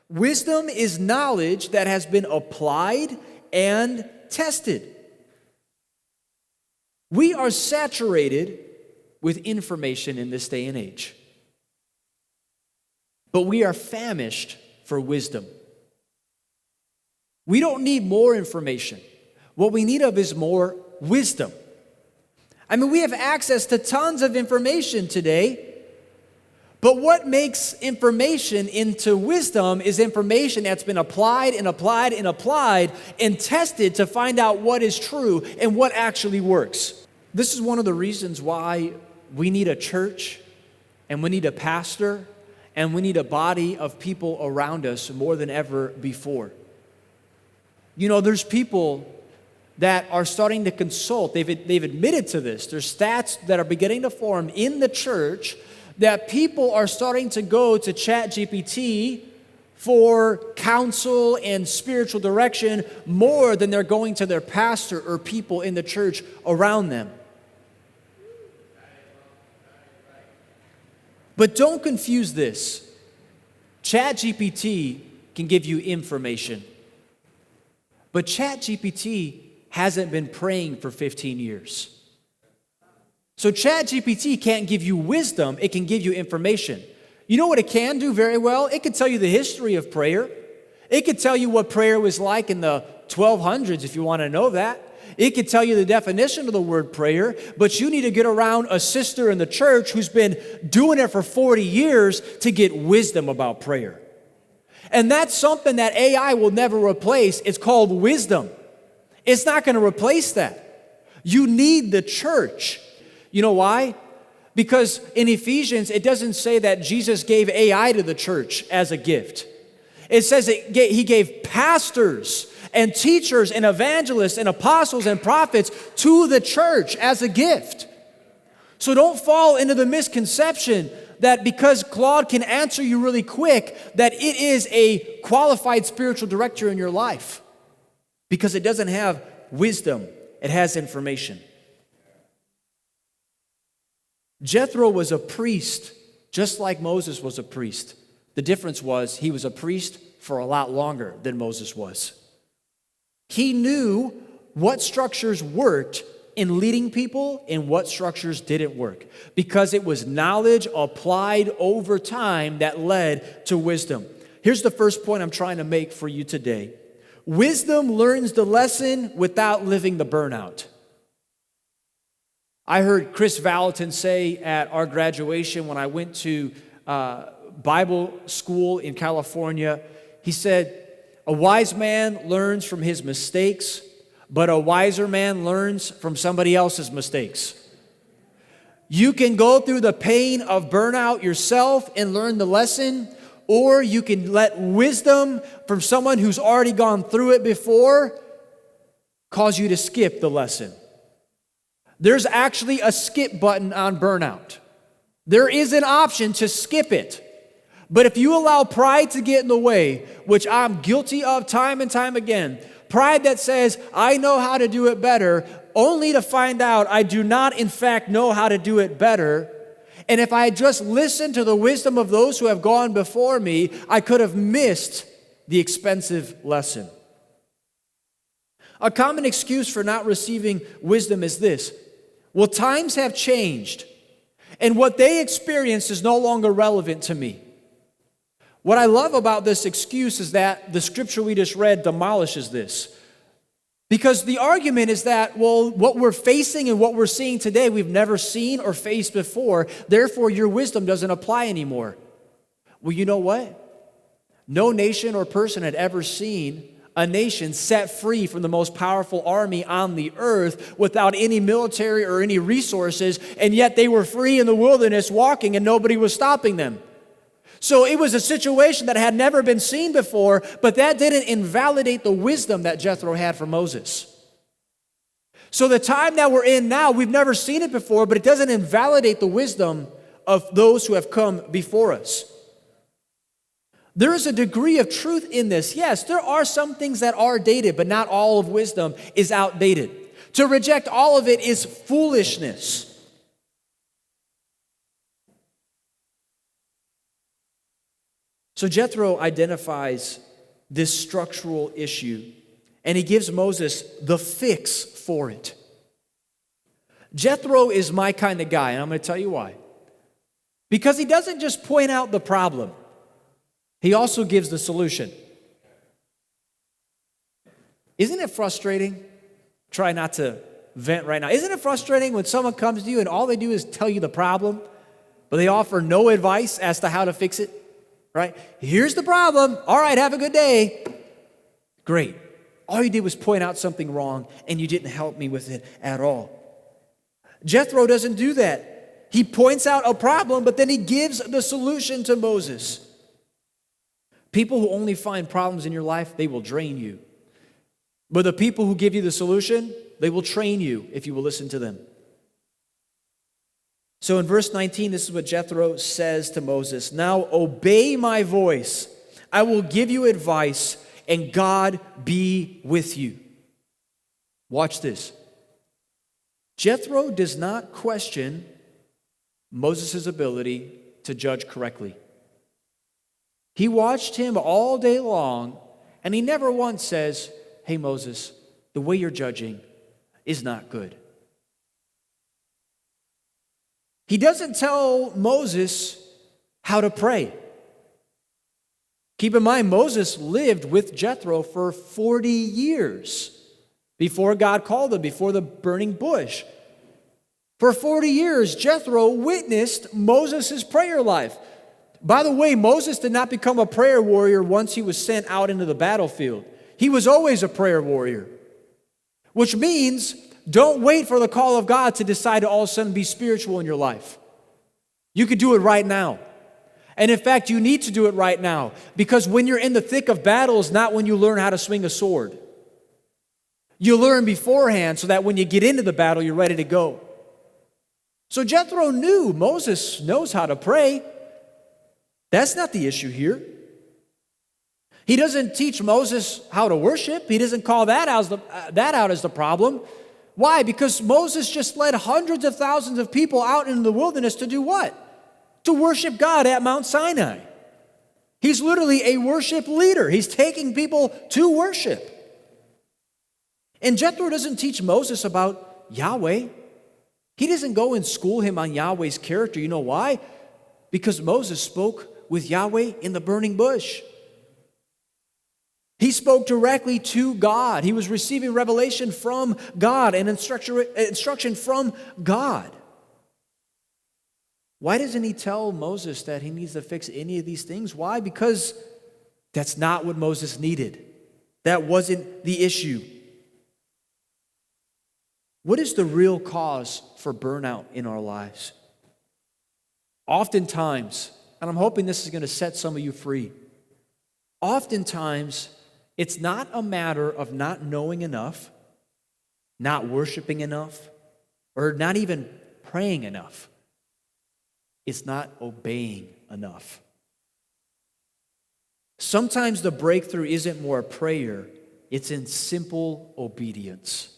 Wisdom is knowledge that has been applied and tested. We are saturated with information in this day and age, but we are famished for wisdom. We don't need more information. What we need of is more wisdom. I mean, we have access to tons of information today, but what makes information into wisdom is information that's been applied and applied and applied and tested to find out what is true and what actually works. This is one of the reasons why we need a church and we need a pastor and we need a body of people around us more than ever before. You know, there's people that are starting to consult. They've admitted to this. There's stats that are beginning to form in the church that people are starting to go to ChatGPT for counsel and spiritual direction more than they're going to their pastor or people in the church around them. But don't confuse this. ChatGPT can give you information. But ChatGPT hasn't been praying for 15 years. So ChatGPT can't give you wisdom, it can give you information. You know what it can do very well? It can tell you the history of prayer. It could tell you what prayer was like in the 1200s if you want to know that. It could tell you the definition of the word prayer, but you need to get around a sister in the church who's been doing it for 40 years to get wisdom about prayer. And that's something that AI will never replace. It's called wisdom. It's not going to replace that. You need the church. You know why? Because in Ephesians, it doesn't say that Jesus gave AI to the church as a gift. It says he gave pastors and teachers and evangelists and apostles and prophets to the church as a gift. So don't fall into the misconception that because Claude can answer you really quick, that it is a qualified spiritual director in your life. Because it doesn't have wisdom, it has information. Jethro was a priest, just like Moses was a priest. The difference was he was a priest for a lot longer than Moses was. He knew what structures worked in leading people and what structures didn't work, because it was knowledge applied over time that led to wisdom. Here's the first point I'm trying to make for you today. Wisdom learns the lesson without living the burnout. I heard Chris Valentin say at our graduation when I went to Bible school in California, he said, "A wise man learns from his mistakes, but a wiser man learns from somebody else's mistakes." You can go through the pain of burnout yourself and learn the lesson, or you can let wisdom from someone who's already gone through it before cause you to skip the lesson. There's actually a skip button on burnout. There is an option to skip it. But if you allow pride to get in the way, which I'm guilty of time and time again, pride that says, I know how to do it better, only to find out I do not in fact know how to do it better. And if I had just listened to the wisdom of those who have gone before me, I could have missed the expensive lesson. A common excuse for not receiving wisdom is this: well, times have changed, and what they experienced is no longer relevant to me. What I love about this excuse is that the scripture we just read demolishes this. Because the argument is that, well, what we're facing and what we're seeing today, we've never seen or faced before, therefore your wisdom doesn't apply anymore. Well, you know what? No nation or person had ever seen a nation set free from the most powerful army on the earth without any military or any resources, and yet they were free in the wilderness walking and nobody was stopping them. So it was a situation that had never been seen before, but that didn't invalidate the wisdom that Jethro had for Moses. So the time that we're in now, we've never seen it before, but it doesn't invalidate the wisdom of those who have come before us. There is a degree of truth in this. Yes, there are some things that are dated, but not all of wisdom is outdated. To reject all of it is foolishness. So So Jethro identifies this structural issue, and he gives Moses the fix for it. Jethro is my kind of guy, and I'm going to tell you why. Because he doesn't just point out the problem, he also gives the solution. Isn't it frustrating? Try not to vent right now. Isn't it frustrating when someone comes to you and all they do is tell you the problem, but they offer no advice as to how to fix it? Right? Here's the problem. All right, have a good day. Great. All you did was point out something wrong, and you didn't help me with it at all. Jethro doesn't do that. He points out a problem, but then he gives the solution to Moses. People who only find problems in your life, they will drain you. But the people who give you the solution, they will train you if you will listen to them. So in verse 19, this is what Jethro says to Moses. Now obey my voice. I will give you advice, and God be with you. Watch this. Jethro does not question Moses' ability to judge correctly. He watched him all day long, and he never once says, hey, Moses, the way you're judging is not good. He doesn't tell Moses how to pray. Keep in mind, Moses lived with Jethro for 40 years before God called him, before the burning bush. For 40 years, Jethro witnessed Moses' prayer life. By the way, Moses did not become a prayer warrior once he was sent out into the battlefield. He was always a prayer warrior, which means don't wait for the call of God to decide to all of a sudden be spiritual in your life. You could do it right now. And in fact, you need to do it right now, because when you're in the thick of battle is not when you learn how to swing a sword. You learn beforehand so that when you get into the battle, you're ready to go. So Jethro knew Moses knows how to pray. That's not the issue here. He doesn't teach Moses how to worship. He doesn't call that out as the problem. Why? Because Moses just led hundreds of thousands of people out into the wilderness to do what? To worship God at Mount Sinai. He's literally a worship leader. He's taking people to worship. And Jethro doesn't teach Moses about Yahweh. He doesn't go and school him on Yahweh's character. You know why? Because Moses spoke with Yahweh in the burning bush. He spoke directly to God. He was receiving revelation from God and instruction from God. Why doesn't he tell Moses that he needs to fix any of these things? Why? Because that's not what Moses needed. That wasn't the issue. What is the real cause for burnout in our lives? Oftentimes, and I'm hoping this is going to set some of you free, oftentimes it's not a matter of not knowing enough, not worshiping enough, or not even praying enough. It's not obeying enough. Sometimes the breakthrough isn't more prayer, it's in simple obedience.